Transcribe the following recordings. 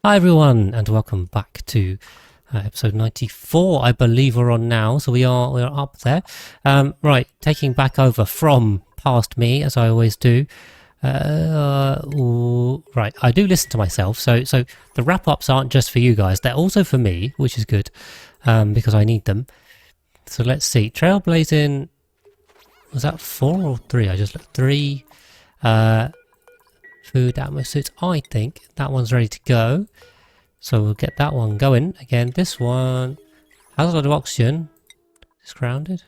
Hi everyone, and welcome back to episode 94. I believe we're on now, so we're up there. Right, taking back over from past me, as I always do. Right, I do listen to myself, so the wrap-ups aren't just for you guys; they're also for me, which is good because I need them. So let's see, trailblazing. Was that 4 or 3? I just looked 3. Food atmospheres. I think that one's ready to go. So we'll get that one going. Again, this one has a lot of oxygen. It's grounded?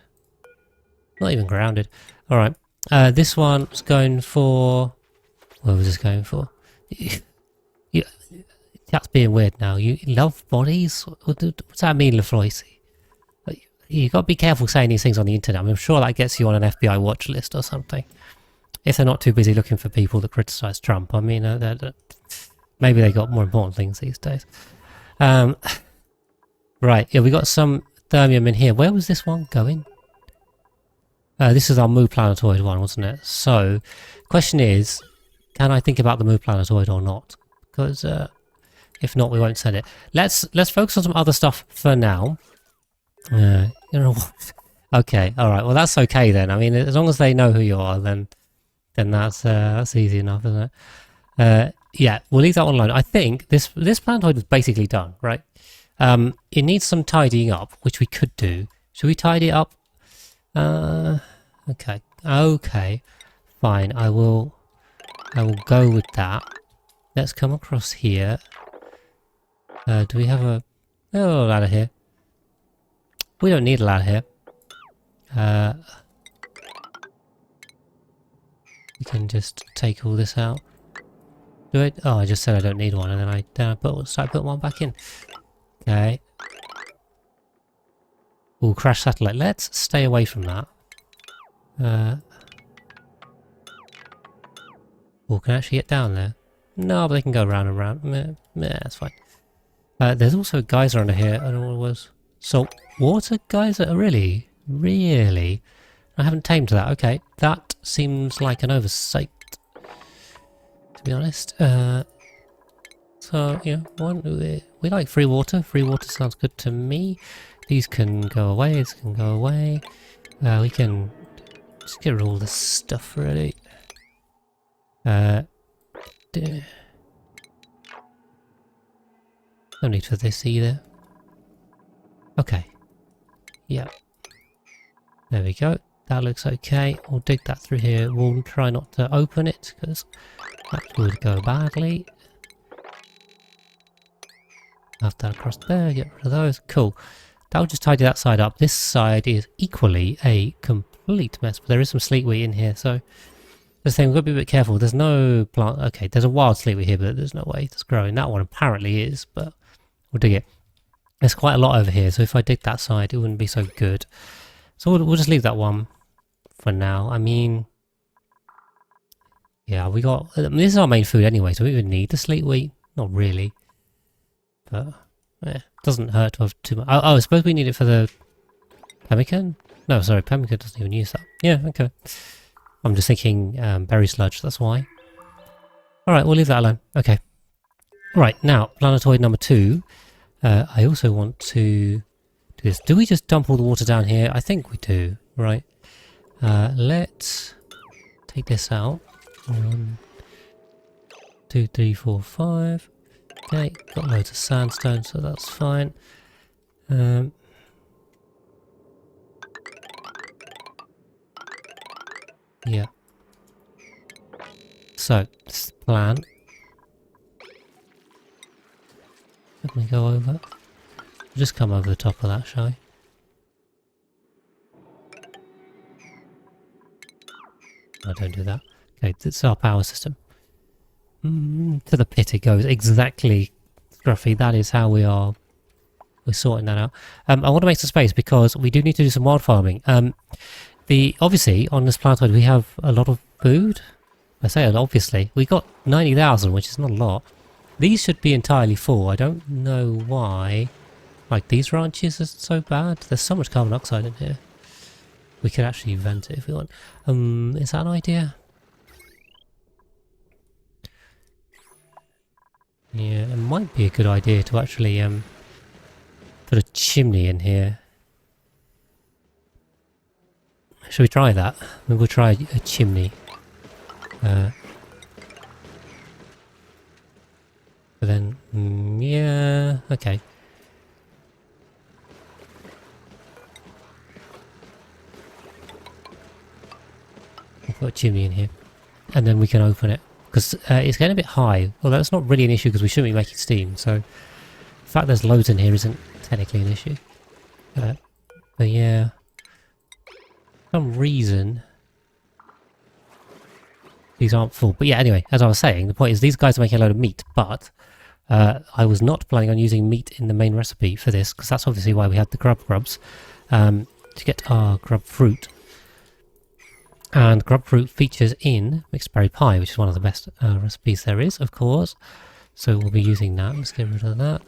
Not even grounded. Alright. This one's going for... What was this going for? That's being weird now. You love bodies? What's that mean, Lafroisi? You've got to be careful saying these things on the internet. I'm sure that gets you on an FBI watch list or something. If they're not too busy looking for people that criticise Trump. I mean, maybe they got more important things these days. Right, yeah, we got some thermium in here. Where was this one going? This is our Moo Planetoid one, wasn't it? So, question is, can I think about the Moo Planetoid or not? Because if not, we won't send it. Let's focus on some other stuff for now. You know what? Okay, all right. Well, that's okay then. I mean, as long as they know who you are, then that's easy enough, isn't it? Yeah, we'll leave that one alone. I think this planetoid is basically done, right? It needs some tidying up, which we could do. Should we tidy it up? Okay, fine. I will go with that. Let's come across here. Do we have a ladder here? We don't need a ladder here. We can just take all this out. Do it? Oh, I just said I don't need one, and then I start putting one back in. Okay. Ooh, crash satellite. Let's stay away from that. Oh, can I actually get down there? No, but they can go round and round. Meh, that's fine. There's also a geyser under here. I don't know what it was. Salt water geyser? Really? Really? I haven't tamed that. Okay, that seems like an oversight, to be honest. So, you know, we like free water. Free water sounds good to me. These can go away. This can go away. We can just get rid of all this stuff, really. No need for this either. Okay. Yeah. There we go. That looks okay. We'll dig that through here. We'll try not to open it because that would go badly. Have that across there. Get rid of those. Cool. That'll just tidy that side up. This side is equally a complete mess, but there is some sleetweed in here, so the thing, we've got to be a bit careful. There's no plant. Okay, there's a wild sleetweed here, but there's no way it's growing. That one apparently is, but we'll dig it. There's quite a lot over here, so if I dig that side, it wouldn't be so good. So we'll just leave that one for now. I mean, yeah, this is our main food anyway, so we even need the sleetweed. Not really. But, yeah, doesn't hurt to have too much. Oh, I suppose we need it for the pemmican? No, sorry, pemmican doesn't even use that. Yeah, okay. I'm just thinking berry sludge, that's why. Alright, we'll leave that alone. Okay. Right, now, planetoid number 2. I also want to do this. Do we just dump all the water down here? I think we do, right? Let's take this out. 1, 2, 3, 4, 5. Okay, got loads of sandstone, so that's fine. Yeah. So, this is the plan. Let me go over. Just come over the top of that, shall I? No, don't do that. Okay, it's our power system. To the pit it goes. Exactly, Scruffy. That is how we're sorting that out. I want to make some space because we do need to do some wild farming. Obviously, on this planetoid we have a lot of food. I say obviously. We got 90,000, which is not a lot. These should be entirely full. I don't know why. Like, these ranches are so bad. There's so much carbon dioxide in here. We could actually vent it if we want. Is that an idea? Yeah, it might be a good idea to actually put a chimney in here. Should we try that? Maybe we'll try a chimney. But then, yeah, okay. We'll put a chimney in here. And then we can open it. Because it's getting a bit high. Although it's not really an issue because we shouldn't be making steam. So the fact there's loads in here isn't technically an issue. But yeah. For some reason these aren't full. But yeah, anyway, as I was saying, the point is these guys are making a load of meat. But I was not planning on using meat in the main recipe for this. Because that's obviously why we had the grubs. To get our grub fruit. And grub fruit features in mixed berry pie, which is one of the best recipes there is, of course. So we'll be using that. Let's get rid of that.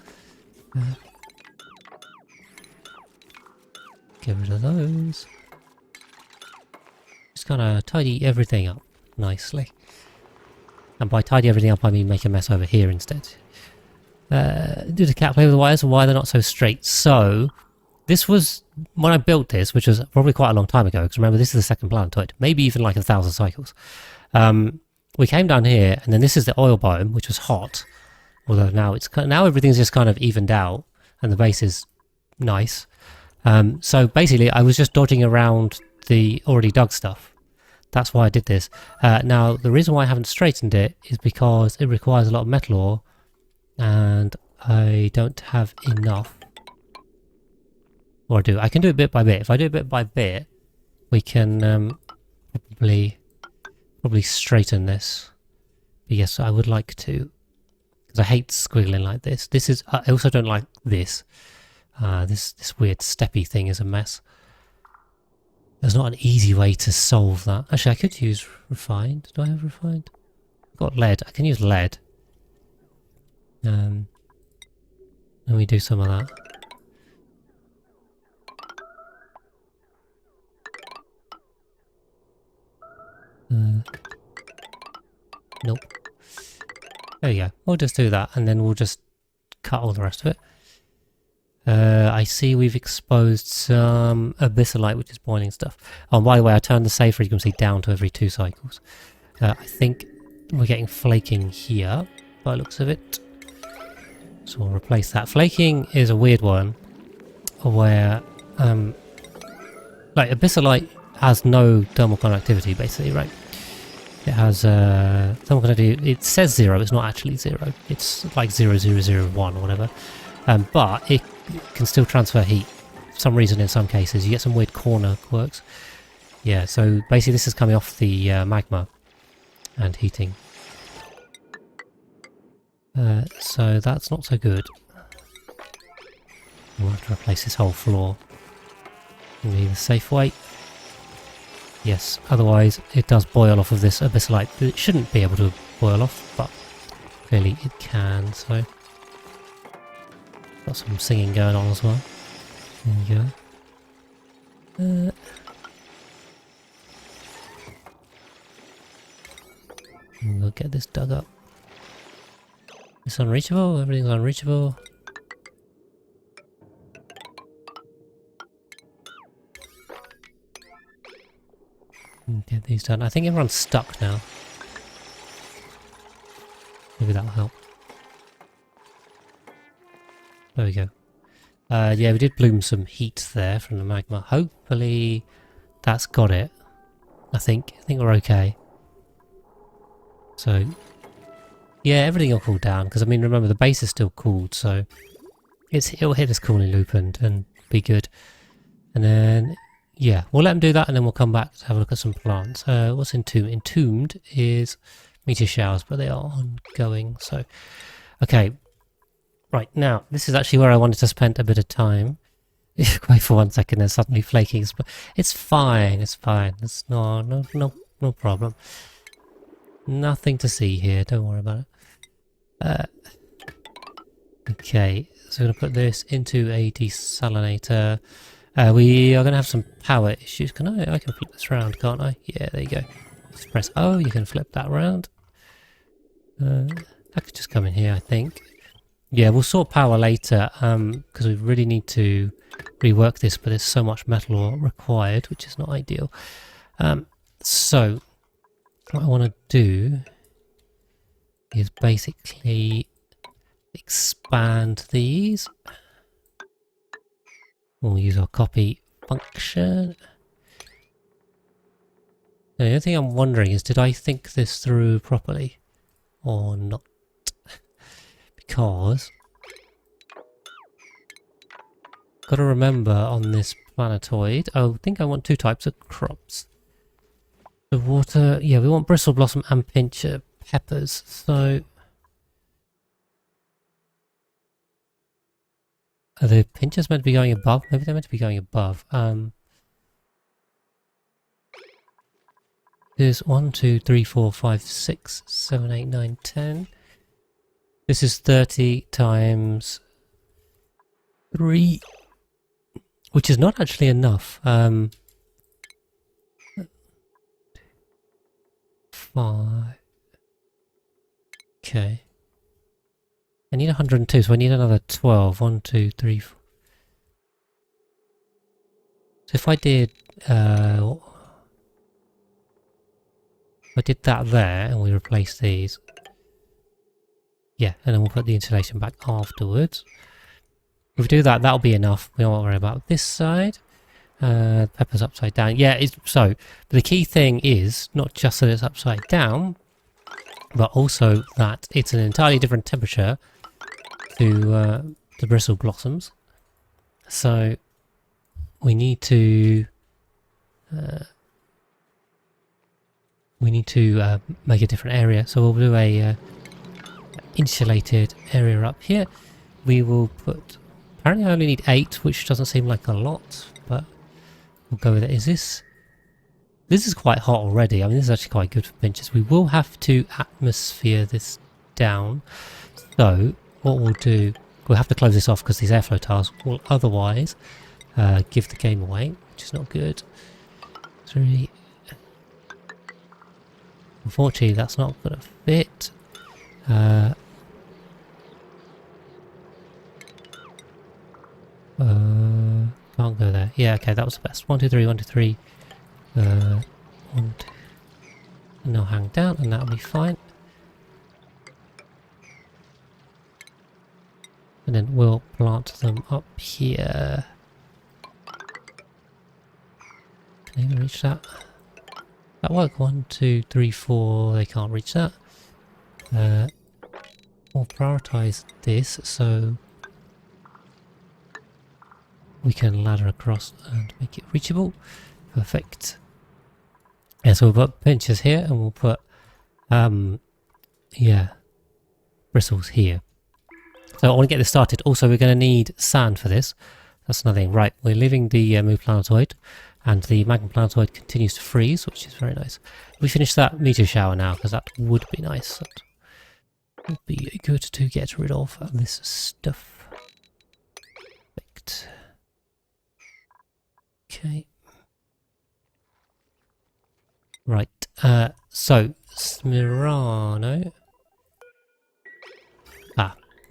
Get rid of those. Just kind of tidy everything up nicely. And by tidy everything up, I mean make a mess over here instead. Do the cat play with the wires and why they're not so straight. So this was when I built this, which was probably quite a long time ago, because remember this is the second planetoid, maybe even like 1,000 cycles. We came down here, and then this is the oil biome, which was hot. Although now everything's just kind of evened out, and the base is nice. So basically, I was just dodging around the already dug stuff. That's why I did this. Now the reason why I haven't straightened it is because it requires a lot of metal ore, and I don't have enough. Or I can do it bit by bit. If I do it bit by bit, we can probably straighten this. But yes, I would like to, because I hate squiggling like this. I also don't like this. This weird steppy thing is a mess. There's not an easy way to solve that. Actually, I could use refined. Do I have refined? I've got lead. I can use lead. Let me do some of that. Nope. There you go. We'll just do that, and then we'll just cut all the rest of it. I see we've exposed some abyssalite, which is boiling stuff. Oh, and by the way, I turned the save frequency down to every 2 cycles. I think we're getting flaking here, by the looks of it. So we'll replace that. Flaking is a weird one, where, like, abyssalite has no thermal conductivity, basically, right? It has thermal conductivity. It says 0. It's not actually 0. It's like 0.0001 or whatever. But it can still transfer heat. For some reason, in some cases, you get some weird corner quirks. Yeah. So basically, this is coming off the magma and heating. So that's not so good. We'll have to replace this whole floor. We need a safe way. Yes, otherwise it does boil off of this abyssalite. It shouldn't be able to boil off, but clearly it can, so... Got some singing going on as well. There you go. We'll get this dug up. It's unreachable, everything's unreachable. Get these done. I think everyone's stuck now. Maybe that'll help. There we go. Yeah, we did bloom some heat there from the magma. Hopefully that's got it. I think we're okay. So yeah, everything will cool down, because I mean, remember the base is still cooled, so it'll hit this cooling loop and be good. And then yeah, we'll let them do that, and then we'll come back to have a look at some plants. What's entombed? Entombed is meteor showers, but they are ongoing. So, okay. Right, now, this is actually where I wanted to spend a bit of time. Wait for 1 second, there's suddenly flaking. It's fine, it's fine. It's no problem. Nothing to see here, don't worry about it. Okay, so we're going to put this into a desalinator. We are going to have some power issues. I can flip this around, can't I? Yeah, there you go. Just press O, you can flip that around. That could just come in here, I think. Yeah, we'll sort power later, because we really need to rework this, but there's so much metal ore required, which is not ideal. So, what I want to do is basically expand these. We'll use our copy function. The only thing I'm wondering is, did I think this through properly or not? Because got to remember on this planetoid, I think I want 2 types of crops. The water, yeah, we want bristle blossom and pincher peppers. So are the pinchers meant to be going above? Maybe they're meant to be going above. There's 1, 2, 3, 4, 5, 6, 7, 8, 9, 10. This is 30 times 3, which is not actually enough. 5. Okay. I need 102, so I need another 12. 1, 2, 3, 4. So if I did, if I did that there and we replace these, yeah, and then we'll put the insulation back afterwards. If we do that, that'll be enough. We don't want to worry about this side. Pepper's upside down. Yeah, but the key thing is not just that it's upside down, but also that it's an entirely different temperature to the bristle blossoms. So we need to make a different area. So we'll do a insulated area up here. We will put, apparently I only need 8, which doesn't seem like a lot, but we'll go with it. This is quite hot already. I mean, this is actually quite good for pinches. We will have to atmosphere this down. So what we'll do, we'll have to close this off because these airflow tiles will otherwise give the game away, which is not good. 3. Unfortunately, that's not going to fit. Can't go there. Yeah, okay, that was the best. 1, 2, 3, 1, 2, 3. 1, 2. And they'll hang down, and that'll be fine. And then we'll plant them up here. Can they reach that? That work? 1, 2, 3, 4. They can't reach that. We'll prioritize this so we can ladder across and make it reachable. Perfect. Yeah, so we'll put pinchers here and we'll put bristles here. So I want to get this started. Also, we're going to need sand for this. That's another thing. Right, we're leaving the Moo Planetoid, and the Magma Planetoid continues to freeze, which is very nice. We finish that meteor shower now, because that would be nice. That would be good to get rid of this stuff. Perfect. Okay. Right, so, Smirano.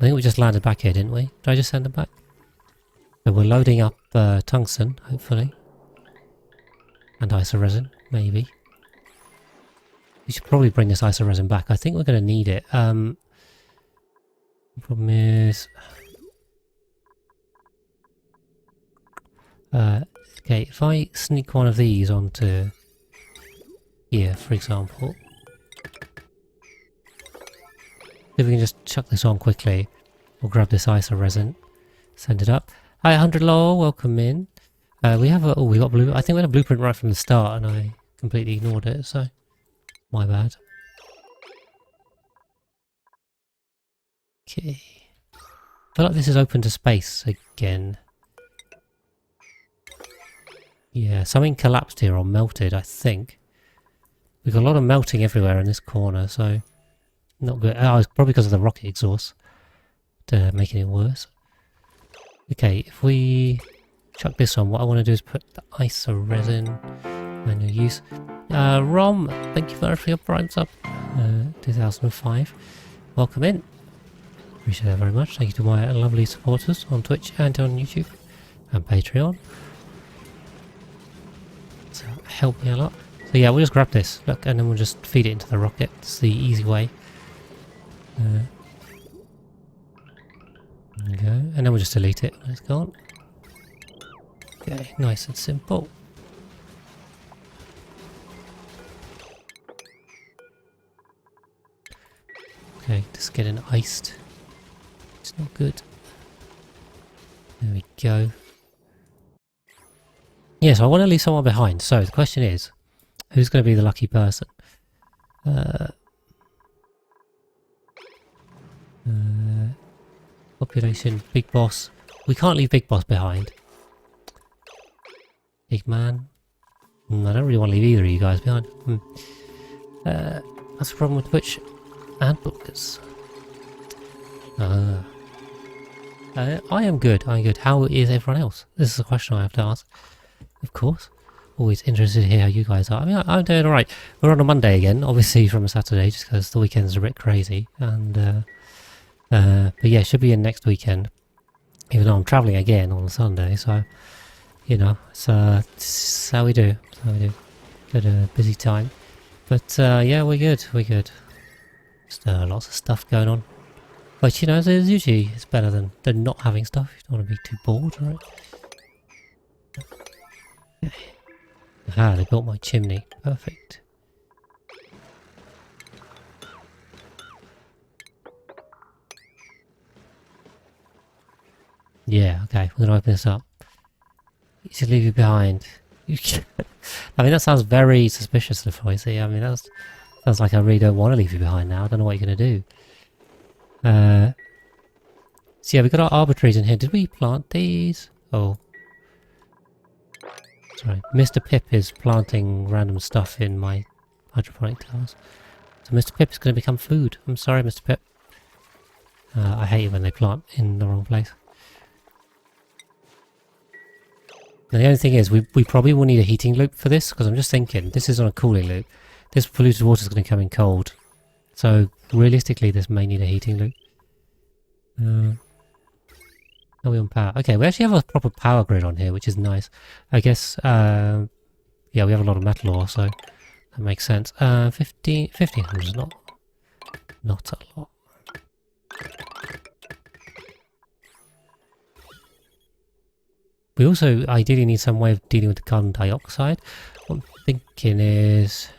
I think we just landed back here, didn't we? Did I just send them back? So we're loading up tungsten, hopefully. And isoresin, maybe. We should probably bring this isoresin back. I think we're going to need it. The problem is... okay, if I sneak one of these onto here, for example... If we can just chuck this on quickly, we'll grab this isoresin, send it up. Hi 100 lol, welcome in. We have a, we got blue. I think we had a blueprint right from the start and I completely ignored it, so my bad. Okay. I feel like this is open to space again. Yeah, something collapsed here or melted, I think. We've got a lot of melting everywhere in this corner, so... Not good. Oh, it's probably because of the rocket exhaust. Making it worse. Okay, if we chuck this on, what I want to do is put the isoresin manual use. Rom, thank you very much for your prime sub. 2005. welcome in. Appreciate that very much. Thank you to my lovely supporters on Twitch and on YouTube and Patreon. So help me a lot. So yeah, we'll just grab this, look, and then we'll just feed it into the rocket. It's the easy way. There we go. And then we'll just delete it when it's gone. Okay, nice and simple. Okay, just getting iced. It's not good. There we go. Yeah, so I want to leave someone behind. So the question is, who's going to be the lucky person? Population, Big Boss. We can't leave Big Boss behind. Big Man. I don't really want to leave either of you guys behind. That's the problem with Twitch and bloggers. I am good. I'm good. How is everyone else? This is a question I have to ask. Of course. Always interested to hear how you guys are. I mean, I'm doing alright. We're on a Monday again, obviously from a Saturday, just because the weekends are a bit crazy. And but yeah, should be in next weekend. Even though I'm travelling again on a Sunday, so you know, it's how we do. It's how we do. Got a busy time, but yeah, we're good. We're good. Just lots of stuff going on. But you know, there's usually it's better than not having stuff. You don't want to be too bored, right? Ah, they built my chimney. Perfect. Yeah, okay, we're gonna open this up. You should leave you behind. I mean, that sounds very suspicious of Foisey. I mean, that sounds like I really don't want to leave you behind now. I don't know what you're gonna do. So yeah, we've got our arbitraries in here. Did we plant these? Oh. Sorry. Mr. Pip is planting random stuff in my hydroponic tiles. So Mr. Pip is going to become food. I'm sorry, Mr. Pip. I hate it when they plant in the wrong place. Now the only thing is, we probably will need a heating loop for this, because I'm just thinking, this is on a cooling loop. This polluted water is going to come in cold. So realistically, this may need a heating loop. Are we on power? Okay, we actually have a proper power grid on here, which is nice. I guess, yeah, we have a lot of metal ore, so that makes sense. 1500 is not a lot. We also ideally need some way of dealing with the carbon dioxide. What I'm thinking is...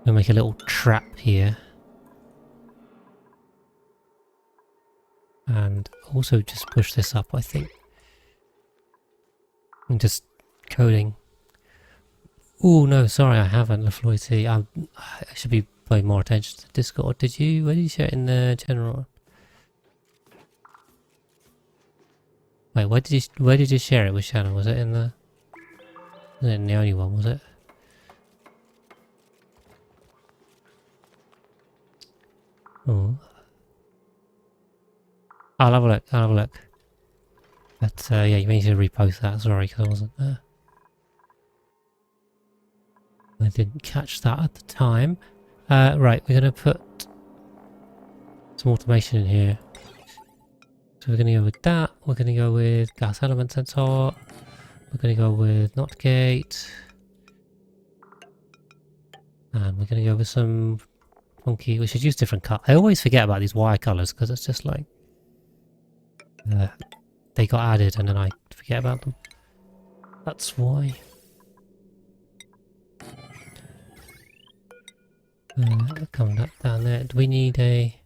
we'll make a little trap here. And also just push this up, I think. And just coding. Oh no, sorry, I haven't, LaFloyd. I should be paying more attention to Discord. Where did you share it in the general? Wait, where did you share it with Shannon? Was it in the... wasn't it in the only one, was it? Oh. I'll have a look. But yeah, you need to repost that, sorry, because I wasn't there. I didn't catch that at the time. Right, we're going to put some automation in here. So we're going to go with that. We're going to go with gas element sensor. We're going to go with not gate. And we're going to go with some funky... we should use different color. I always forget about these wire colors because it's just like... they got added and then I forget about them. That's why. Coming up down there. Do we need a...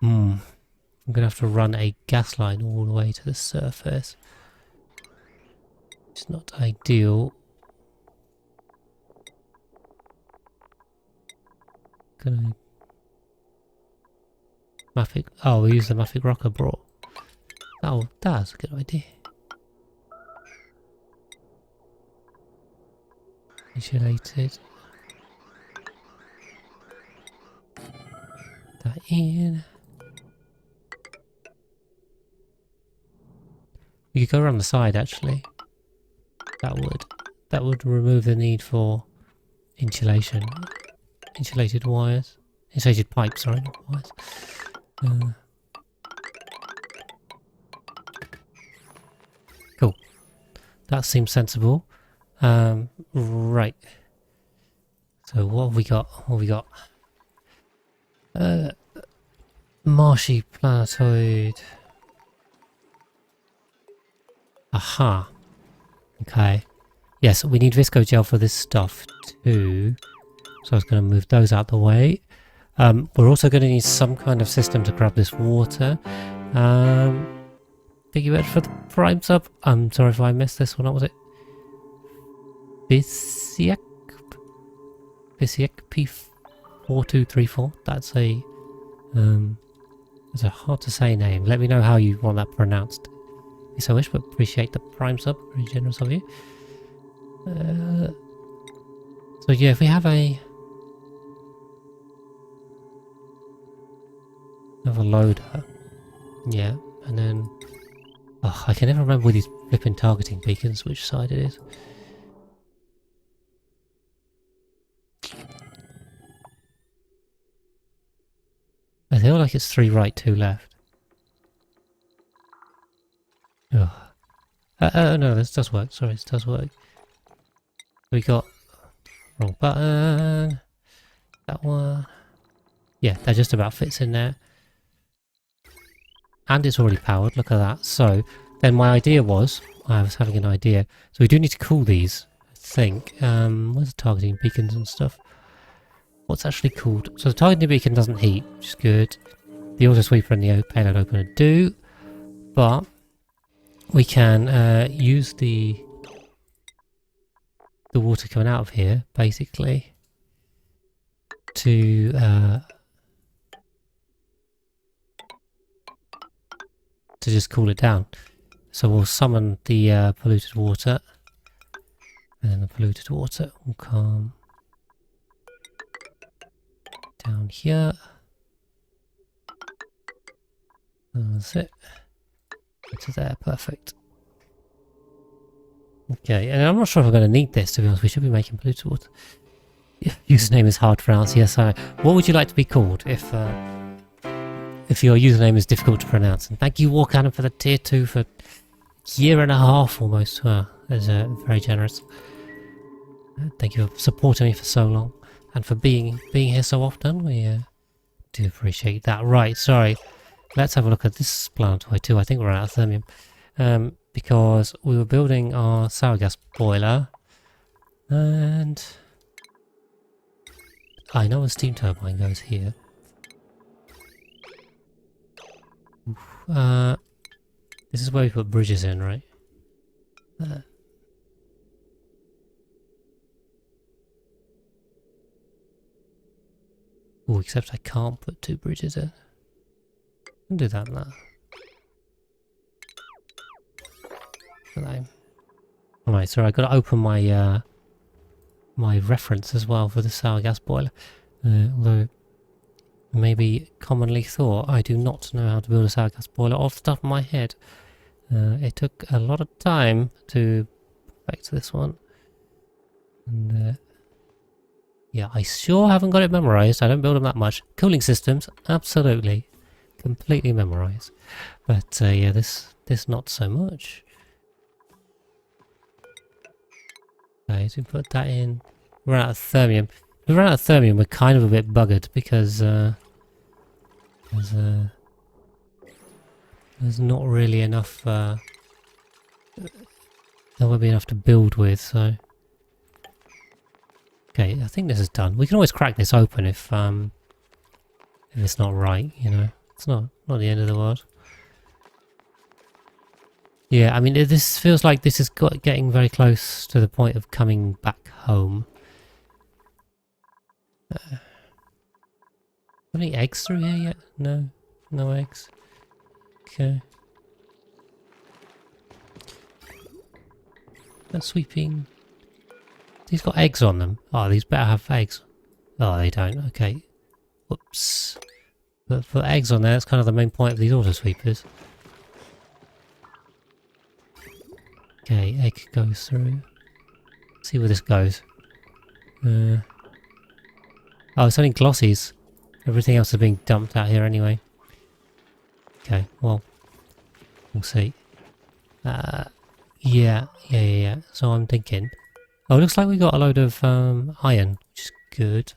I'm gonna have to run a gas line all the way to the surface. It's not ideal. Gonna... Mafic... oh, we use the Mafic rocker brought. Oh, that's a good idea. Insulated. That in. We could go around the side actually. That would. that would remove the need for insulation. Insulated wires. Insulated pipes, sorry, not wires. Cool. That seems sensible. Right. So what have we got? What have we got? Marshy planetoid. Aha. Okay. Yes, we need visco gel for this stuff too. So I was going to move those out the way. We're also going to need some kind of system to grab this water. Thank you very much for the prime sub. I'm sorry if I missed this one. What was it? Bisiek P4234. That's a hard to say name. Let me know how you want that pronounced. Yes, I wish, but appreciate the prime sub. Very generous of you. So yeah, if we have another loader, yeah, and then I can never remember with these flipping targeting beacons which side it is. I feel like it's 3 right, 2 left. Oh, no, this does work. Sorry, this does work. We got wrong button. That one. Yeah, that just about fits in there. And it's already powered. Look at that. So then my idea was, I was having an idea. So we do need to cool these, I think. Where's the targeting beacons and stuff? What's actually cooled? So the targeting beacon doesn't heat, which is good. The auto sweeper and the payload opener do, but we can use the water coming out of here, basically, to just cool it down. So we'll summon the polluted water, and then the polluted water will come down here. That's it. To there, perfect. Okay, and I'm not sure if I'm going to need this, to be honest. We should be making polluted water. Username is hard to pronounce. Yes, what would you like to be called if your username is difficult to pronounce? And thank you, Warcannon, for the tier 2 for a year and a half almost. That's very generous. Thank you for supporting me for so long and for being here so often. We do appreciate that. Right, sorry. Let's have a look at this planetoid too. I think we're out of thermium. Because we were building our sour gas boiler. And I know a steam turbine goes here. This is where we put bridges in, right? Oh, except I can't put 2 bridges in. I'll do that now. Alright, so I've got to open my my reference as well for the sour gas boiler. Although maybe commonly thought, I do not know how to build a sour gas boiler off the top of my head. It took a lot of time to perfect this one. And yeah, I sure haven't got it memorized. I don't build them that much. Cooling systems, absolutely. Completely memorized. But yeah, this not so much. Okay, so we put that in. We're out of thermium. If we run out of thermium, we're kind of a bit buggered because there's not really enough. There won't be enough to build with, so. Okay, I think this is done. We can always crack this open if it's not right, you know. It's not the end of the world. Yeah, I mean, this feels like this is getting very close to the point of coming back home. Any eggs through here yet? No, no eggs. Okay. That's sweeping. These got eggs on them. Oh, these better have eggs. Oh, they don't. Okay. Whoops. But for eggs on there, that's kind of the main point of these auto sweepers. Okay, egg goes through. See where this goes. Oh, it's only glossies. Everything else is being dumped out here anyway. Okay, well, we'll see. Yeah. So I'm thinking. Oh, it looks like we got a load of iron, which is good.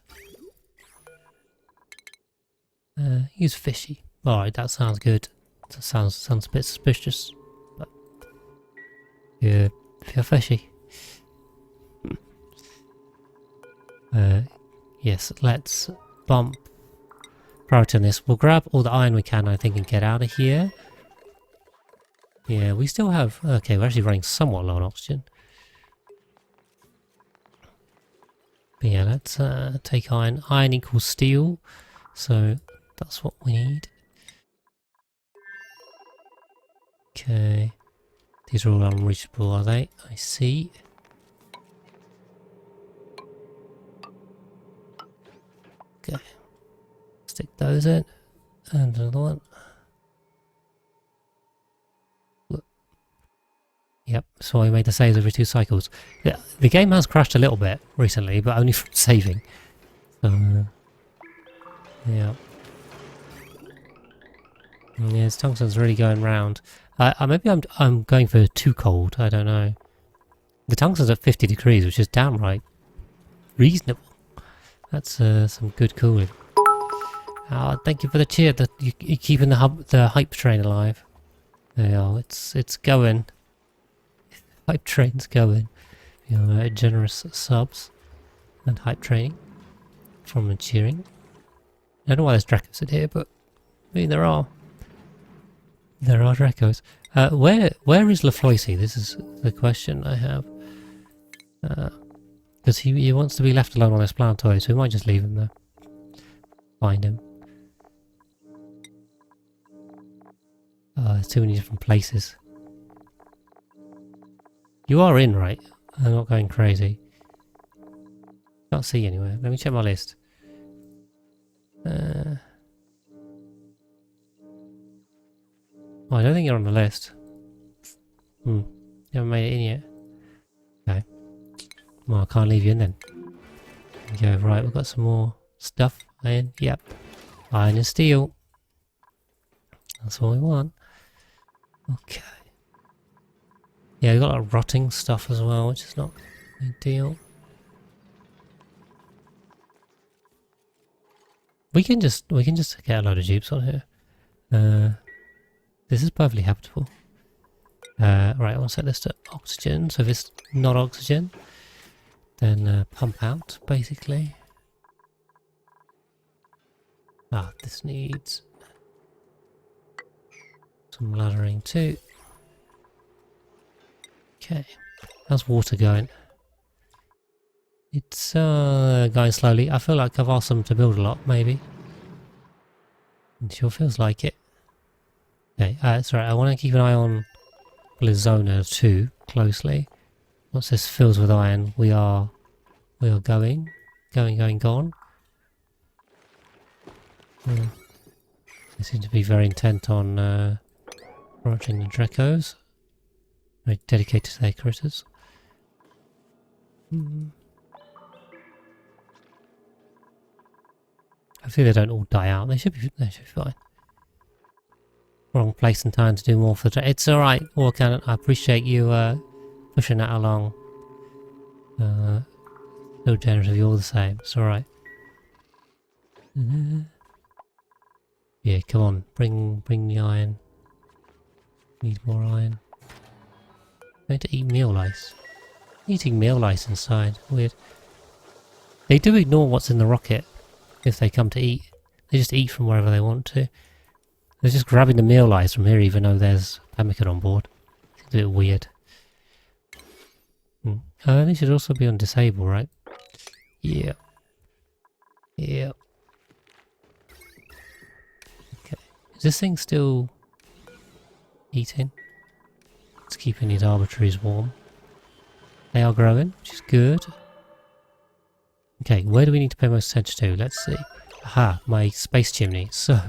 Use fishy. Alright, that sounds good. That sounds a bit suspicious. But yeah, if you're fishy. Yes, let's bump priority on this. We'll grab all the iron we can, I think, and get out of here. Yeah, we still have... Okay, we're actually running somewhat low on oxygen. But yeah, let's take iron. Iron equals steel, so that's what we need. Okay. These are all unreachable, are they? I see. Okay. Stick those in. And another one. Yep, so I made the saves every 2 cycles. Yeah, the game has crashed a little bit recently, but only from saving. So, yeah. Yeah, this tungsten's really going round. Maybe I'm going for too cold, I don't know. The tungsten's at 50 degrees, which is downright reasonable. That's some good cooling. Thank you for the cheer. You're keeping the hype train alive. Yeah, it's going. Hype train's going. You know, generous subs and hype training from the cheering. I don't know why there's Dracos in here, but I mean there are. There are Dracos. Where is Lafloisi? This is the question I have. Because he wants to be left alone on this planetoid, so we might just leave him there. Find him. There's too many different places. You are in, right? I'm not going crazy. Can't see anywhere. Let me check my list. Oh, I don't think you're on the list. You haven't made it in yet. Okay. Well, I can't leave you in then. Okay, right, we've got some more stuff. Iron, yep. Iron and steel. That's what we want. Okay. Yeah, we've got like rotting stuff as well, which is not ideal. We can just get a load of dupes on here. This is perfectly habitable. Right, I want to set this to oxygen. So if it's not oxygen, then pump out basically. This needs some laddering too. Okay, how's water going? It's going slowly. I feel like I've asked them to build a lot, maybe. It sure feels like it. Okay, that's right. I want to keep an eye on Blizona too closely. Once this fills with iron, we are going. They seem to be very intent on approaching the Dracos. Very dedicated to their critters. Hopefully they don't all die out. They should be fine. Wrong place and time to do more for the... It's alright, War Cannon. I appreciate you pushing that along. So generous of you all the same. It's alright. Yeah, come on. Bring the iron. Need more iron. Going to eat meal lice. Eating meal lice inside. Weird. They do ignore what's in the rocket if they come to eat. They just eat from wherever they want to. They're just grabbing the meal lice from here even though there's pemmican on board. It's a bit weird. They should also be on disable, right? Yeah. Yeah. Okay. Is this thing still eating? It's keeping these arbitraries warm. They are growing, which is good. Okay, where do we need to pay most attention to? Let's see. Aha, my space chimney. So,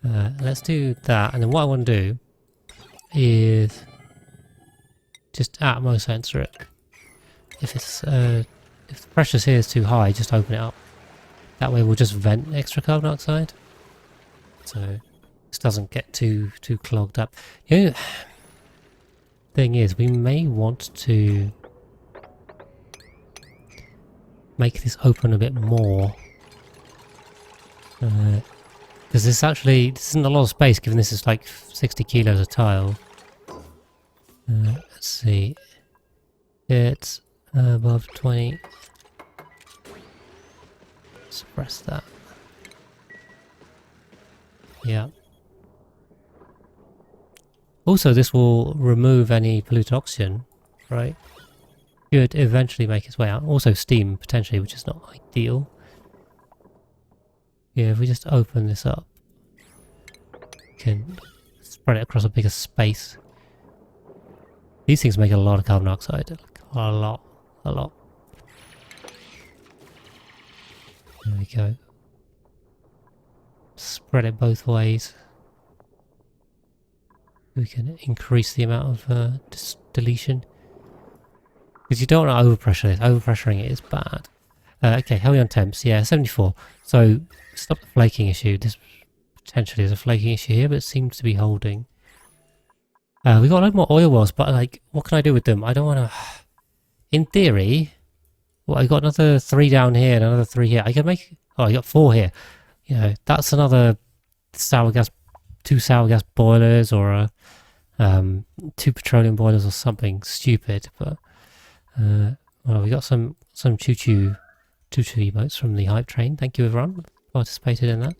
let's do that. And then what I want to do is just at most censor it. if the pressure here is too high, just open it up. That way we'll just vent extra carbon dioxide. So this doesn't get too clogged up. The only thing is, we may want to make this open a bit more. Because this isn't a lot of space, given this is like 60 kilos of tile. Let's see. It's above 20. Suppress that. Yeah. Also, this will remove any polluted oxygen, right? Should eventually make its way out. Also steam, potentially, which is not ideal. Yeah, if we just open this up, we can spread it across a bigger space. These things make a lot of carbon dioxide. Like a lot. There we go. Spread it both ways. We can increase the amount of deletion. Because you don't want to overpressure this. Overpressuring it is bad. Okay, heavy on temps. Yeah, 74. So, stop the flaking issue. This potentially is a flaking issue here, but it seems to be holding. We got a lot more oil wells, but like, what can I do with them? I don't want to... In theory, well, I got another 3 down here and another 3 here. I can make... Oh, I got 4 here. You know, that's another sour gas... 2 sour gas boilers or 2 petroleum boilers or something stupid. But well, we got some choo-choo emotes from the hype train. Thank you everyone who participated in that.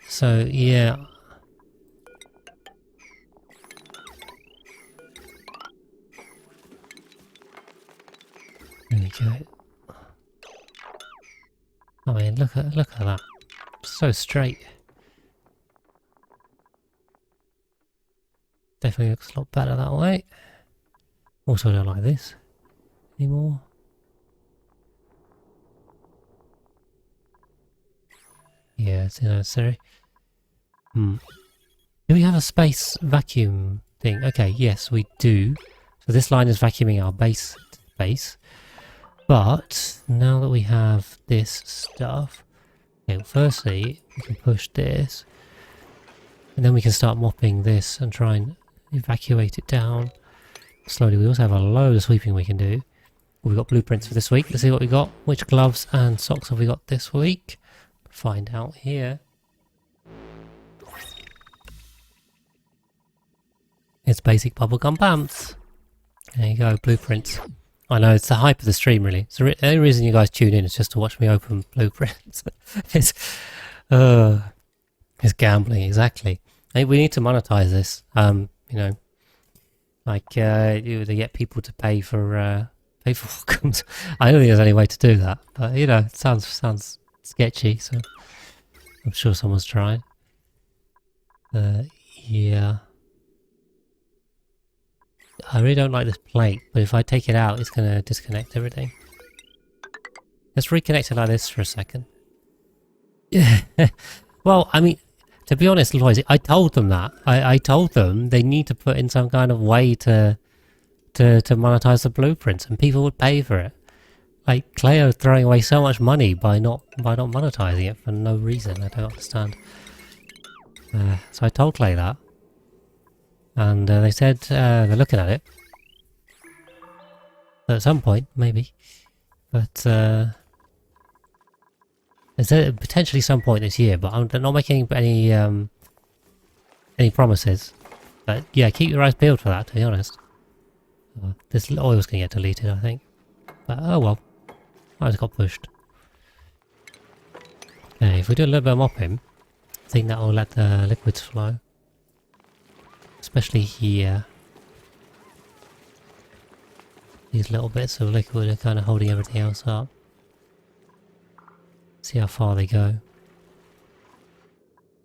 So yeah. There we go. I mean, look at that. So straight. Definitely looks a lot better that way. Also, I don't like this anymore. Yeah, it's unnecessary. Do we have a space vacuum thing? Okay, yes, we do. So this line is vacuuming our base to the base. But now that we have this stuff, okay, firstly we can push this, and then we can start mopping this and try and evacuate it down slowly. We also have a load of sweeping we can do. We've got blueprints for this week. Let's see what we got. Which gloves and socks have we got this week? Find out here. It's basic bubblegum pants. There you go, blueprints. I know, it's the hype of the stream, really. So the only reason you guys tune in is just to watch me open blueprints. it's gambling, exactly. Hey, we need to monetize this. You know, like they get people to pay for welcomes. I don't think there's any way to do that, but you know, it sounds sketchy. So I'm sure someone's tried. Yeah. I really don't like this plate, but if I take it out, it's going to disconnect everything. Let's reconnect it like this for a second. Yeah. Well, I mean, to be honest, Lois, I told them that. I told them they need to put in some kind of way to monetize the blueprints, and people would pay for it. Like, Clay are throwing away so much money by not monetizing it for no reason. I don't understand. So I told Clay that. And they said they're looking at it. At some point, maybe. But there's potentially some point this year, but they're not making any promises. But yeah, keep your eyes peeled for that, to be honest. This oil's going to get deleted, I think. But oh well. I just got pushed. Okay, if we do a little bit of mopping, I think that will let the liquids flow. Especially here. These little bits of liquid are kind of holding everything else up. See how far they go.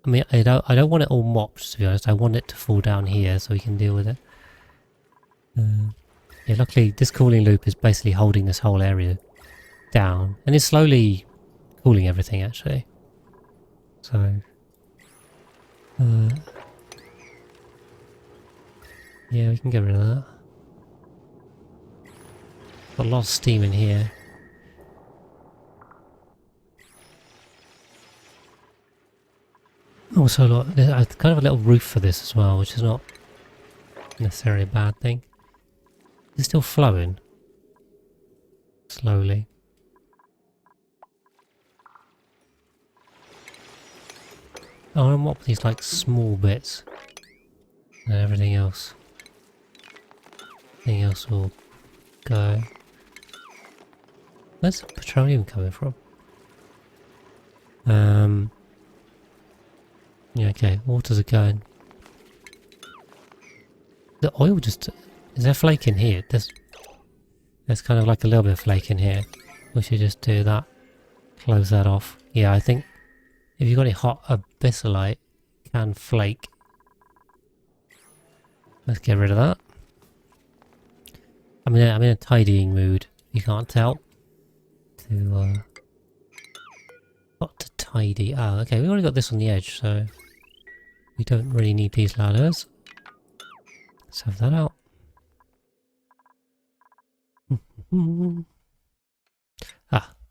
I mean, I don't want it all mopped, to be honest. I want it to fall down here so we can deal with it. Yeah, luckily this cooling loop is basically holding this whole area down. And it's slowly cooling everything, actually. So, yeah, we can get rid of that. Got a lot of steam in here. Also, there's kind of a little roof for this as well, which is not necessarily a bad thing. It's still flowing. Slowly. I want to mop these like small bits. And everything else. Everything else will go. Where's the petroleum coming from? Yeah, okay, waters are going. The oil just... Is there flake in here? There's kind of like a little bit of flake in here. We should just do that. Close that off. Yeah, I think if you've got any hot abyssalite, it can flake. Let's get rid of that. I'm in a tidying mood. You can't tell. Got to tidy. Oh, okay, we already got this on the edge, so we don't really need these ladders. Let's have that out.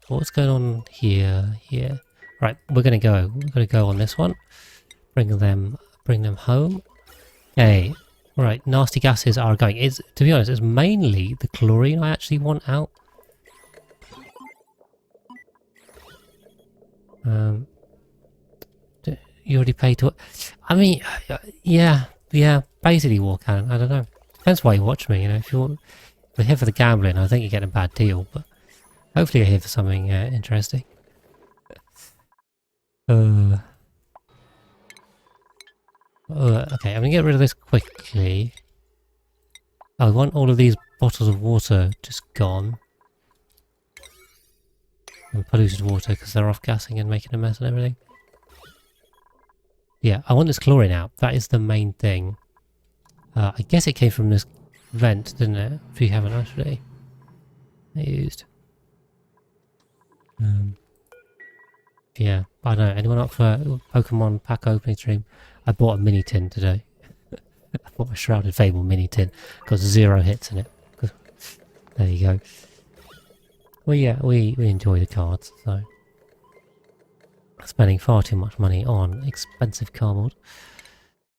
What's going on here? Here. Right, we're gonna go on this one. Bring them home. Okay. Right, nasty gases are going. To be honest, it's mainly the chlorine I actually want out. You already paid to... I mean, yeah, basically war cannon, I don't know. Depends why you watch me, you know, if you're here for the gambling, I think you're getting a bad deal, but hopefully you're here for something interesting. Okay, I'm gonna get rid of this quickly. I want all of these bottles of water just gone. And polluted water because they're off-gassing and making a mess and everything. Yeah, I want this chlorine out. That is the main thing. I guess it came from this vent, didn't it? If you haven't actually used. Yeah, I don't know. Anyone up for Pokemon pack opening stream? I bought a mini tin today. I bought a Shrouded Fable mini tin. Got 0 hits in it. There you go. Well, yeah, we enjoy the cards, so spending far too much money on expensive cardboard.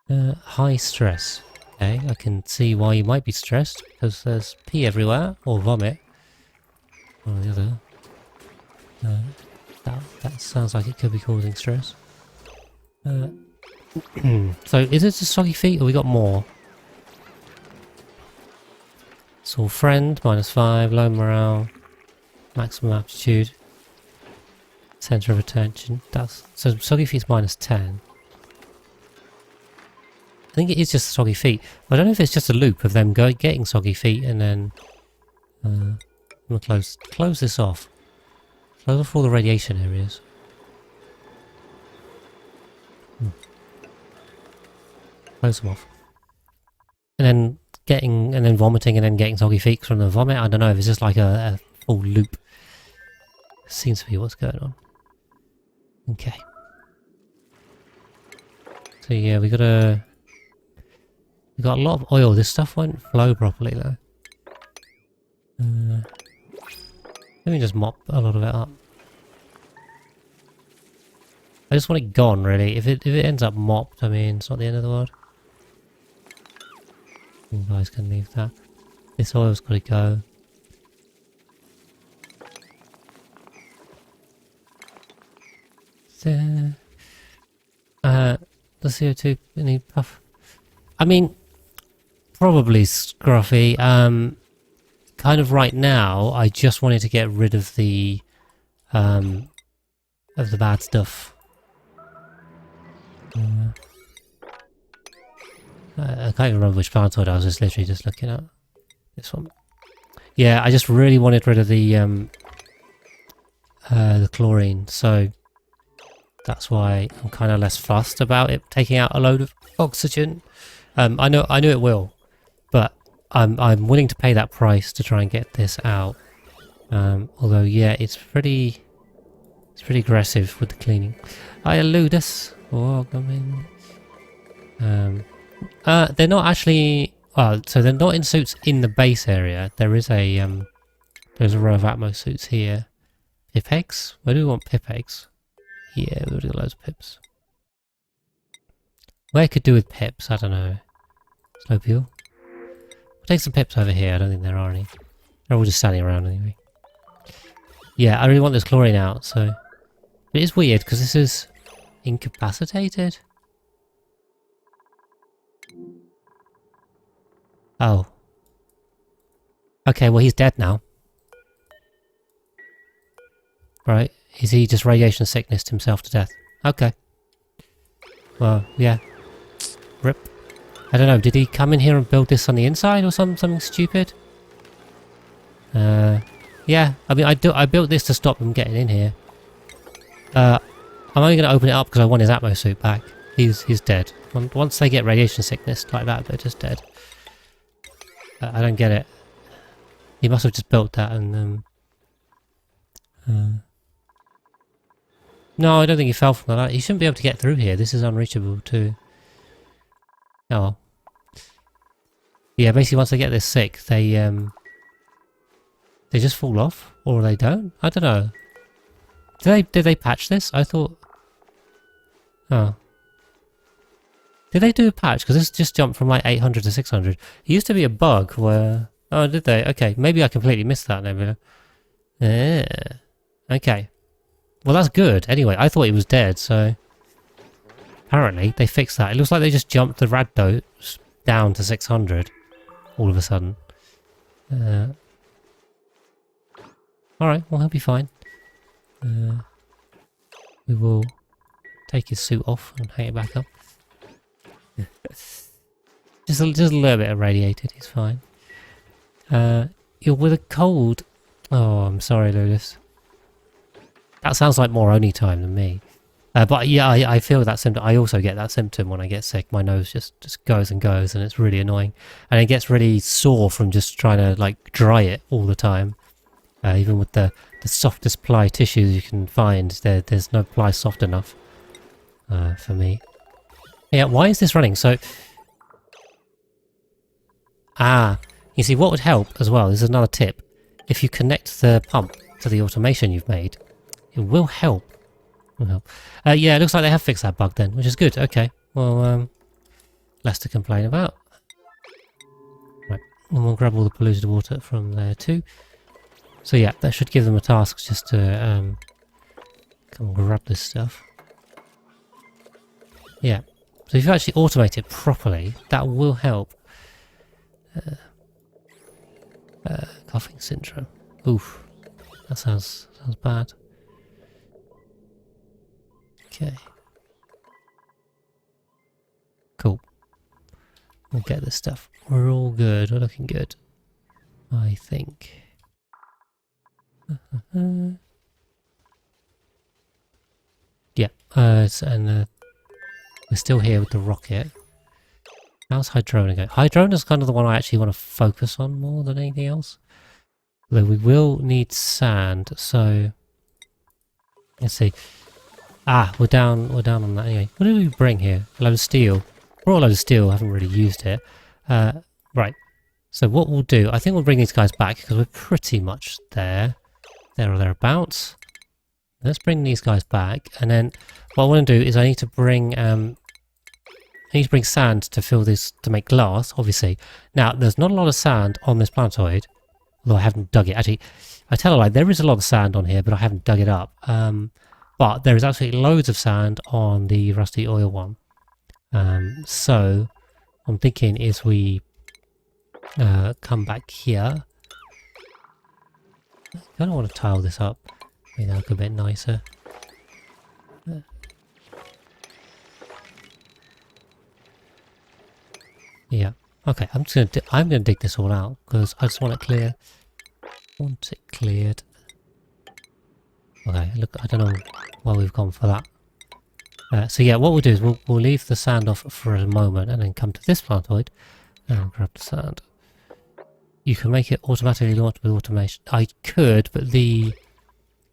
High stress. Okay, I can see why you might be stressed because there's pee everywhere or vomit. One or the other. That sounds like it could be causing stress. So is it just soggy feet or we got more? So friend, -5, low morale, maximum aptitude, center of attention. So soggy feet's -10. I think it is just soggy feet. I don't know if it's just a loop of them getting soggy feet and then I'm gonna close this off. Close off all the radiation areas. Close them off. And then vomiting and then getting soggy feet from the vomit. I don't know if it's just like a full loop. Seems to be what's going on. Okay. So yeah, we got a lot of oil. This stuff won't flow properly though. Let me just mop a lot of it up. I just want it gone really. If it ends up mopped, I mean it's not the end of the world. You guys can leave that. This oil's got to go. There. The CO2 any puff. I mean, probably scruffy. Kind of right now, I just wanted to get rid of the bad stuff. I can't even remember which planetoid I was just literally just looking at. This one. Yeah, I just really wanted rid of the chlorine, so that's why I'm kind of less fussed about it taking out a load of oxygen. I know it will, but I'm willing to pay that price to try and get this out. Although yeah, it's pretty aggressive with the cleaning. I elude us. Welcome in. They're not actually. So they're not in suits in the base area. There is a there's a row of Atmos suits here. Pip eggs? Where do we want pip eggs? Yeah, we'll do loads of pips. Where could do with pips? I don't know. Slow peel. We'll take some pips over here. I don't think there are any. They're all just standing around anyway. Yeah, I really want this chlorine out, so... It is weird, because this is... incapacitated? Oh. Okay, well he's dead now. Right. Is he just radiation sicknessed himself to death? Okay. Well, yeah. RIP. I don't know, did he come in here and build this on the inside or something stupid? Yeah, I mean, I built this to stop him getting in here. I'm only going to open it up because I want his Atmos suit back. He's dead. Once they get radiation sickness like that, they're just dead. I don't get it. He must have just built that and... No, I don't think he fell from that. He shouldn't be able to get through here. This is unreachable too. Oh. Yeah, basically once they get this sick, they just fall off? Or they don't? I don't know. Did they patch this? I thought... Oh. Did they do a patch? Because this just jumped from like 800 to 600. It used to be a bug where... Oh, did they? Okay, maybe I completely missed that then. Yeah. Okay. Well, that's good. Anyway, I thought he was dead, so... Apparently, they fixed that. It looks like they just jumped the rad dose down to 600 all of a sudden. Alright, well, he'll be fine. We will take his suit off and hang it back up. just a little bit irradiated, he's fine. You're with a cold. Oh, I'm sorry, Lewis. That sounds like more Oni time than me. But yeah, I feel that symptom. I also get that symptom when I get sick. My nose just goes and goes, and it's really annoying. And it gets really sore from just trying to like dry it all the time. Even with the softest ply tissues you can find, there's no ply soft enough for me. Yeah, why is this running? So, you see what would help as well, this is another tip. If you connect the pump to the automation you've made, it will help. Yeah, it looks like they have fixed that bug then, which is good. Okay, well, less to complain about. Right, and we'll grab all the polluted water from there too. So yeah, that should give them a task just to come and grab this stuff. Yeah, so if you actually automate it properly, that will help. Coughing syndrome. Oof, that sounds bad. Okay. Cool. We'll get this stuff. We're all good. We're looking good. I think. Yeah. And we're still here with the rocket. How's Hydrona going? Hydrona's kind of the one I actually want to focus on more than anything else. Although we will need sand, so let's see. We're down on that anyway. What did we bring here? A load of steel. Brought a load of steel, haven't really used it. Right. So what we'll do, I think we'll bring these guys back because we're pretty much there. There or thereabouts. Let's bring these guys back, and then what I want to do is I need to bring sand to fill this, to make glass, obviously. Now, there's not a lot of sand on this planetoid, although I haven't dug it. Actually, I tell a lie, there is a lot of sand on here, but I haven't dug it up. But there is absolutely loads of sand on the rusty oil one. So, I'm thinking is we come back here. I kind of want to tile this up, make that look a bit nicer. Yeah. Okay. I'm gonna dig this all out because I just want it clear. Want it cleared. Okay. Look, I don't know why we've gone for that. So yeah, what we'll do is we'll leave the sand off for a moment and then come to this planetoid and grab the sand. You can make it automatically launch with automation. I could, but the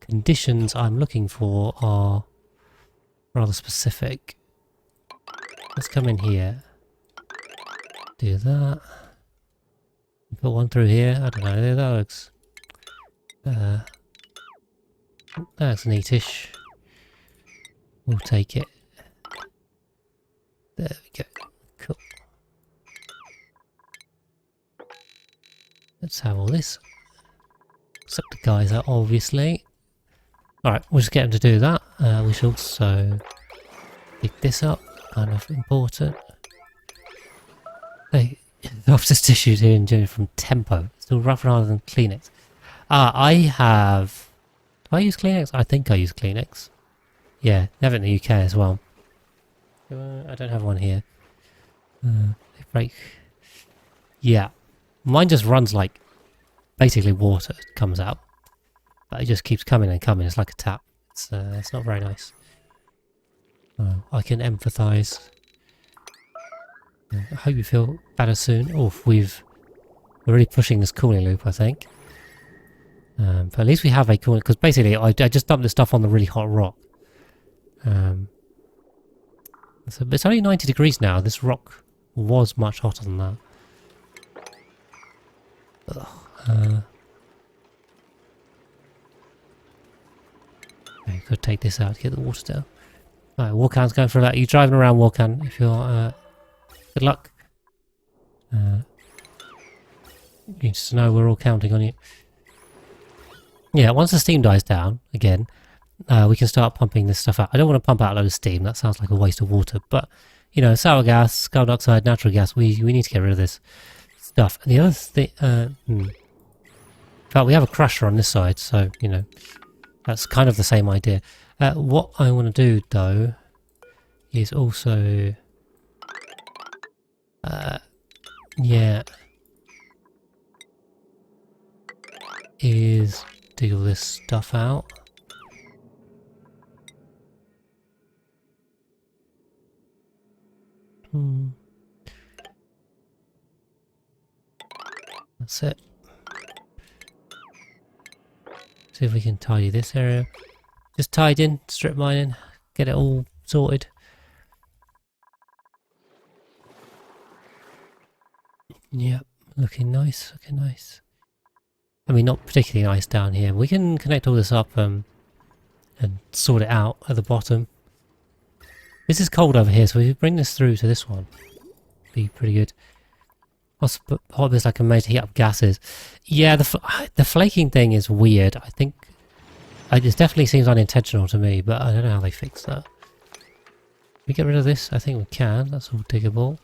conditions I'm looking for are rather specific. Let's come in here. Do that. Put one through here. I don't know. That looks. That's neatish. We'll take it. There we go. Cool. Let's have all this. Suck the guys out, obviously. Alright, we'll just get them to do that. We should also pick this up. Kind of important. Hey, the office tissues here in June from Tempo. Still rougher harder than Kleenex. I have... Do I use Kleenex? I think I use Kleenex. Yeah, they have it in the UK as well. I don't have one here. They break. Yeah. Mine just runs like... Basically water comes out. But it just keeps coming and coming. It's like a tap. It's not very nice. I can empathise. I hope you feel better soon. Oh, we're really pushing this cooling loop, I think. But at least we have a cooling... Because basically, I just dumped this stuff on the really hot rock. So it's only 90 degrees now. This rock was much hotter than that. Okay, could take this out to get the water down. Alright, Warcan's going for that. You driving around, Warcan, if you're... good luck. You need to know we're all counting on you. Yeah, once the steam dies down, again, we can start pumping this stuff out. I don't want to pump out a load of steam. That sounds like a waste of water. But, you know, sour gas, carbon dioxide, natural gas, we need to get rid of this stuff. And the other thing... in fact, we have a crusher on this side, so, you know, that's kind of the same idea. What I want to do, though, is also... yeah... is dig all this stuff out. That's it. See if we can tidy this area. Just tied in, strip mining, get it all sorted. Yep, looking nice, looking nice. I mean, not particularly nice down here. We can connect all this up and sort it out at the bottom. This is cold over here, so if we bring this through to this one, be pretty good. What's hot bits I can make to heat up gases? Yeah, the flaking thing is weird. I think it definitely seems unintentional to me, but I don't know how they fix that. Can we get rid of this? I think we can. That's all diggable.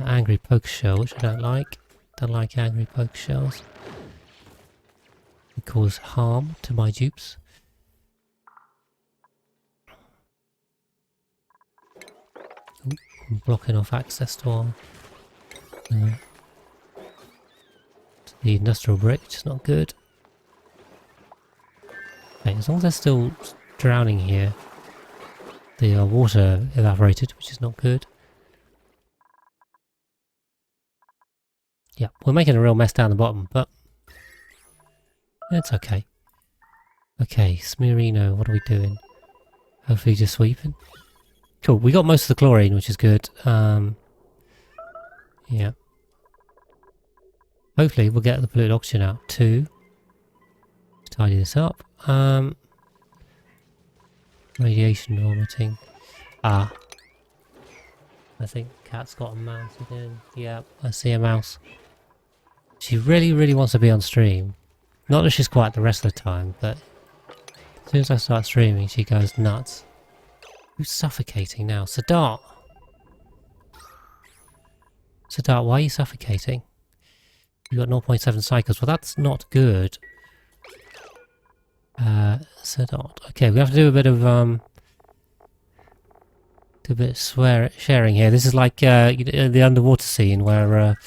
Angry poke shell, which I don't like. Don't like angry poke shells. They cause harm to my dupes. Blocking off access to our to the industrial brick, which is not good. Okay, as long as they're still drowning here, the water evaporated, which is not good. Yeah, we're making a real mess down the bottom, but it's okay. Okay, Smirino, what are we doing? Hopefully just sweeping. Cool, we got most of the chlorine, which is good. Yeah. Hopefully we'll get the polluted oxygen out too. Tidy this up. Radiation vomiting. I think Cat's got a mouse again. Yeah, I see a mouse. She really, really wants to be on stream. Not that she's quiet the rest of the time, but as soon as I start streaming, she goes nuts. Who's suffocating now? Sadat! Sadat, why are you suffocating? You got 0.7 cycles. Well, that's not good. Sadat. Okay, we have to do a bit of sharing here. This is like the underwater scene where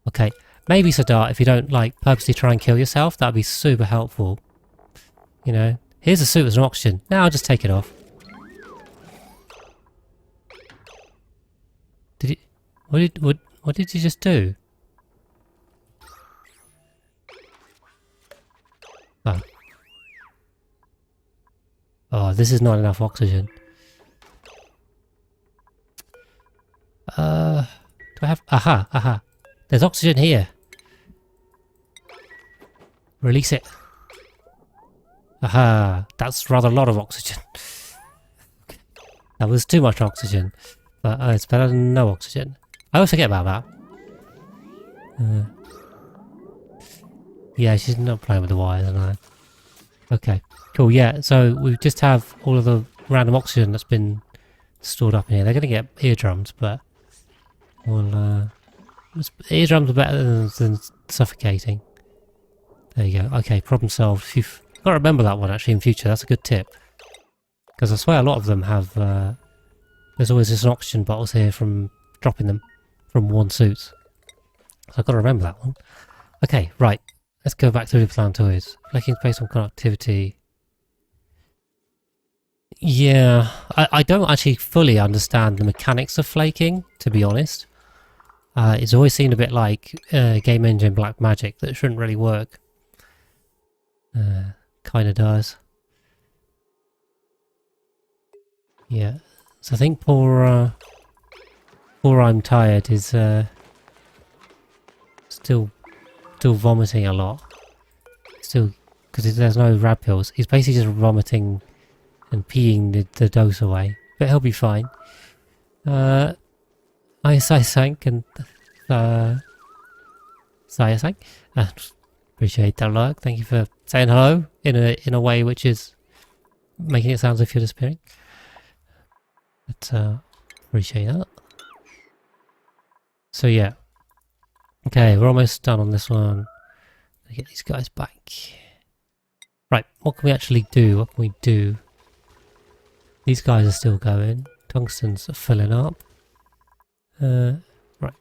okay, maybe Sadat, if you don't like purposely try and kill yourself, that'd be super helpful. You know, here's a suit with some oxygen. Now I'll just take it off. Did you? What did you just do? Oh, Oh, this is not enough oxygen. Do I have... Aha, aha. There's oxygen here. Release it. Aha, that's rather a lot of oxygen. That was too much oxygen. But it's better than no oxygen. I always forget about that. Yeah, she's not playing with the wires, and I... Okay, cool, yeah, so we just have all of the random oxygen that's been stored up in here. They're going to get eardrums, but... Well, eardrums are better than suffocating. There you go. Okay, problem solved. You've got to remember that one, actually, in future. That's a good tip. Because I swear a lot of them have... there's always just oxygen bottles here from dropping them from worn suits. So I've got to remember that one. Okay, right. Let's go back through the planetoids. Flaking based on conductivity. Yeah, I don't actually fully understand the mechanics of flaking, to be honest. It's always seemed a bit like game engine black magic that shouldn't really work. Kinda does. Yeah, so I think poor I'm tired is still vomiting a lot. Still, because there's no rad pills. He's basically just vomiting and peeing the dose away. But he'll be fine. I sank and Saya sank. Appreciate that, Lurk. Thank you for saying hello in a way which is making it sound as if you're disappearing. But appreciate that. So yeah. Okay, we're almost done on this one. Get these guys back. Right, what can we actually do? What can we do? These guys are still going. Tungstens are filling up. Right.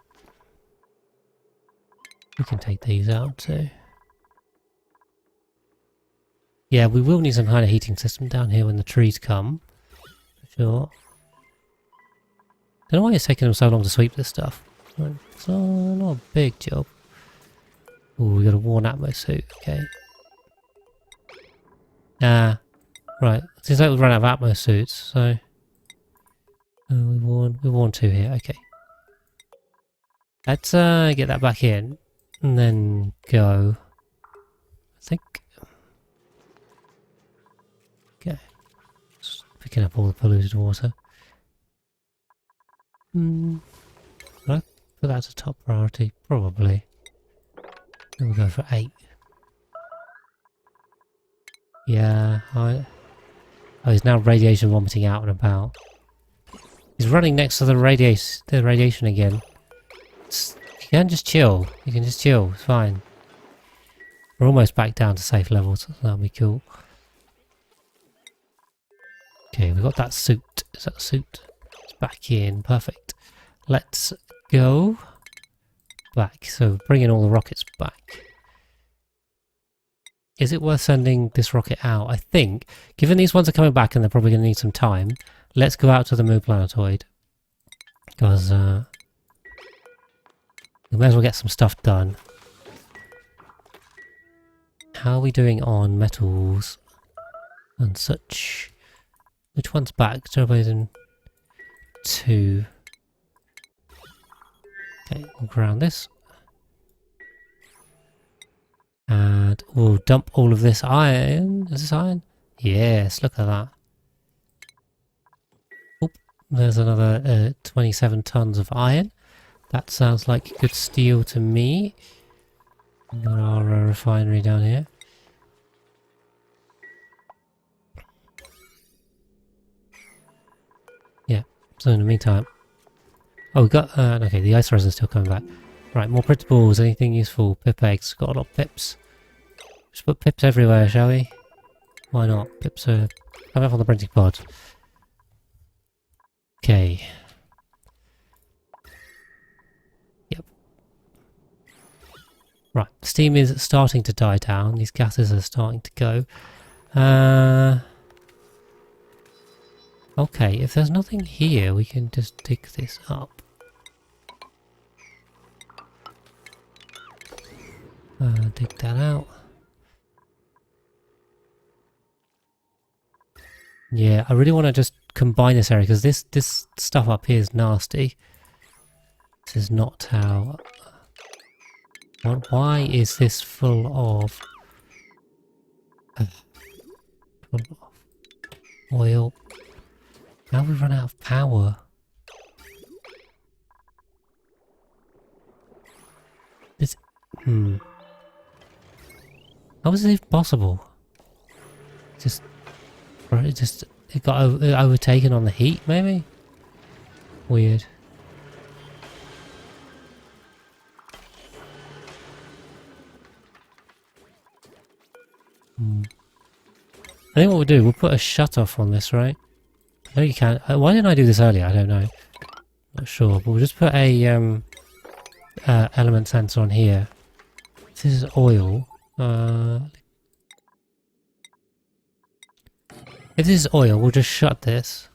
We can take these out too. Yeah, we will need some kind of heating system down here when the trees come. For sure. Don't know why it's taking them so long to sweep this stuff. Right, it's not a big job. Oh, we got a worn atmo suit. Okay. Right. Seems like we've run out of atmo suits, so we've worn 2 here. Okay. Let's get that back in and then go. I think. Okay. Just picking up all the polluted water. Will I put that as a top priority? Probably. Then we'll go for 8. Yeah, oh, he's now radiation vomiting out and about. He's running next to the radiation again. You can just chill. You can just chill. It's fine. We're almost back down to safe levels. So that'll be cool. Okay, we've got that suit. Is that a suit? It's back in. Perfect. Let's go back. So bringing all the rockets back. Is it worth sending this rocket out? I think, given these ones are coming back and they're probably going to need some time, let's go out to the moon planetoid. Because we may as well get some stuff done. How are we doing on metals and such? Which one's back? So everybody's in 2. Okay, we'll ground this. And we'll dump all of this iron. Is this iron? Yes, look at that. Oop, there's another 27 tons of iron. That sounds like good steel to me. We've got our refinery down here. Yeah, so in the meantime... Oh, we got... okay, the ice resin's still coming back. Right, more printables, anything useful? Pip eggs, got a lot of pips. Just put pips everywhere, shall we? Why not? Pips are coming up on the printing pod. Okay. Yep. Right, steam is starting to die down. These gases are starting to go. Okay, if there's nothing here, we can just dig this up. Dig that out. Yeah, I really want to just combine this area because this stuff up here is nasty. This is not how... Why is this full of... full of oil? How have we run out of power? This... How is it even possible? It got overtaken on the heat, maybe? Weird. I think what we'll do, we'll put a shut off on this, right? No, you can't. Why didn't I do this earlier? I don't know. Not sure, but we'll just put a element sensor on here. This is oil. If this is oil, we'll just shut this.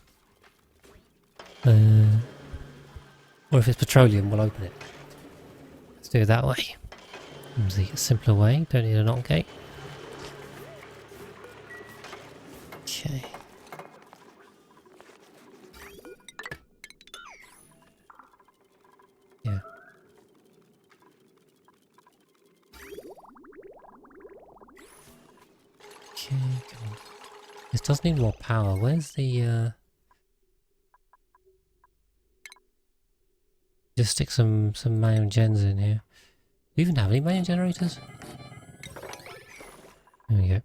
Or if it's petroleum, we'll open it. Let's do it that way. It's the simpler way. Don't need a NOT gate. Okay. Yeah. Okay, come on. This does need more power. Where's the just stick some manual gens in here. Do you even have any manual generators? There we go.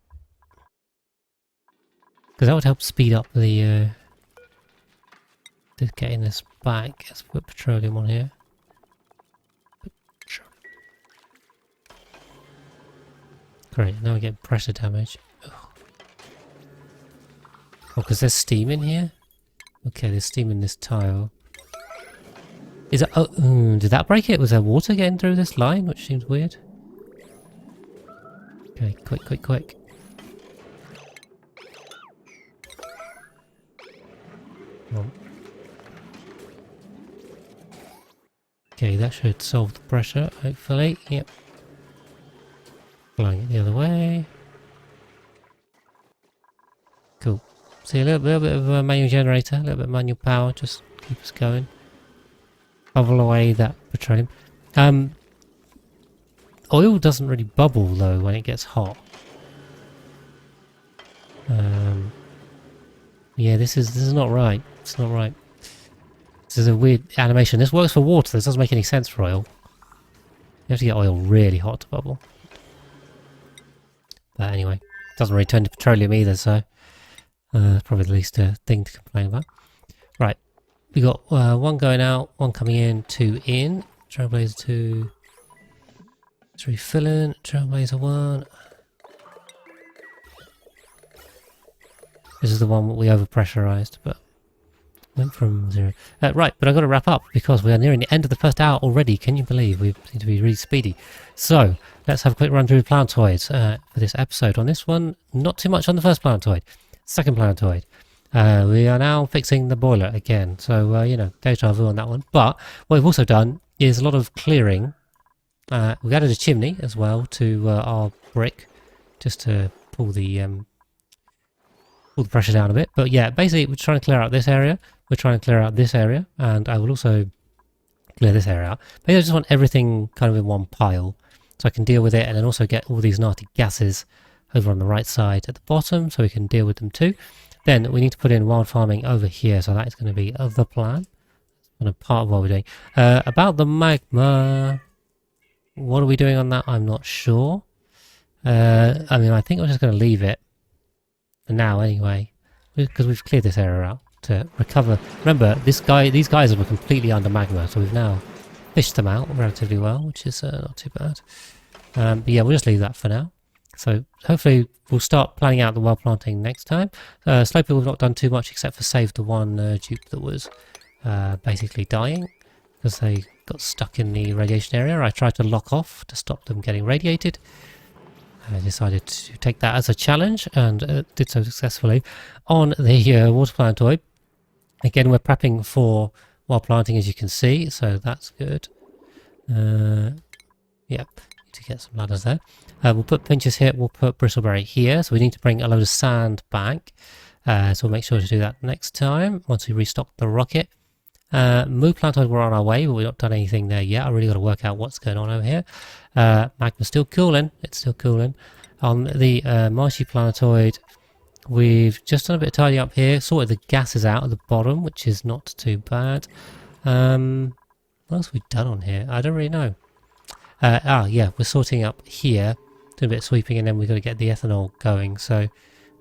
Because that would help speed up the getting this back. Let's put petroleum on here. Great, now we get pressure damage. Ugh. Oh, because there's steam in here? Okay, there's steam in this tile. Is it? Oh, did that break it? Was there water getting through this line? Which seems weird. Okay, quick. Oh. Okay, that should solve the pressure, hopefully. Yep. Blowing it the other way. Cool. See, a little bit of a manual generator, a little bit of manual power, just keep us going. Bubble away that petroleum. Oil doesn't really bubble though when it gets hot. Yeah, this is not right. It's not right. This is a weird animation. This works for water. This doesn't make any sense for oil. You have to get oil really hot to bubble. But anyway, it doesn't really turn to petroleum either, so probably the least thing to complain about. Right, we got one going out, one coming in, two in. Trailblazer 2. It's refilling. Trailblazer 1. This is the one that we overpressurized, but went from 0. Right, but I've got to wrap up because we are nearing the end of the first hour already. Can you believe we seem to be really speedy? So let's have a quick run through the planetoids for this episode. On this one, not too much on the first planetoid. Second planetoid. We are now fixing the boiler again. So, you know, deja vu on that one. But what we've also done is a lot of clearing. We've added a chimney as well to our brick just to pull the pressure down a bit. But yeah, basically we're trying to clear out this area. We're trying to clear out this area. And I will also clear this area out. Basically I just want everything kind of in one pile so I can deal with it and then also get all these nasty gases over on the right side at the bottom so we can deal with them too. Then we need to put in wild farming over here, so that is going to be the plan. It's kind of part of what we're doing. About the magma, what are we doing on that? I'm not sure. I mean, I think I'm just going to leave it for now anyway, because we've cleared this area out to recover. Remember, these guys were completely under magma, so we've now fished them out relatively well, which is not too bad. But yeah, we'll just leave that for now. So hopefully we'll start planning out the wild planting next time. Sloping we've not done too much except for save the one dupe that was basically dying because they got stuck in the radiation area. I tried to lock off to stop them getting radiated. I decided to take that as a challenge and did so successfully on the water planetoid. Again, we're prepping for wild planting as you can see, so that's good. Yeah, to get some ladders there. We'll put pinches here, we'll put bristleberry here, so we need to bring a load of sand back. So we'll make sure to do that next time once we restock the rocket. Planetoid, we're on our way, but we've not done anything there yet. I really got to work out what's going on over here. Magma's still cooling. It's still cooling. On the marshy planetoid, we've just done a bit of tidying up here. Sorted the gases out at the bottom, which is not too bad. What else have we done on here? I don't really know. Yeah, we're sorting up here. Doing a bit of sweeping, and then we've got to get the ethanol going. So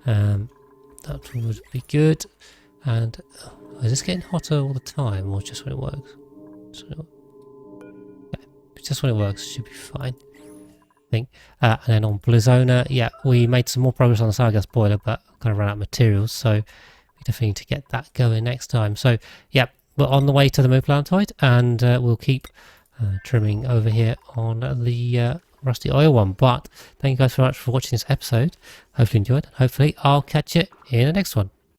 that would be good. And is this getting hotter all the time, or just when it works? Just when it works, should be fine, I think. And then on Blizona, yeah, we made some more progress on the sour gas boiler, but kind of ran out of materials, so we definitely need to get that going next time. So, yeah, we're on the way to the Moon Planetoid, and we'll keep trimming over here on the rusty oil one. But thank you guys very much for watching this episode. Hopefully you enjoyed, and hopefully I'll catch you in the next one.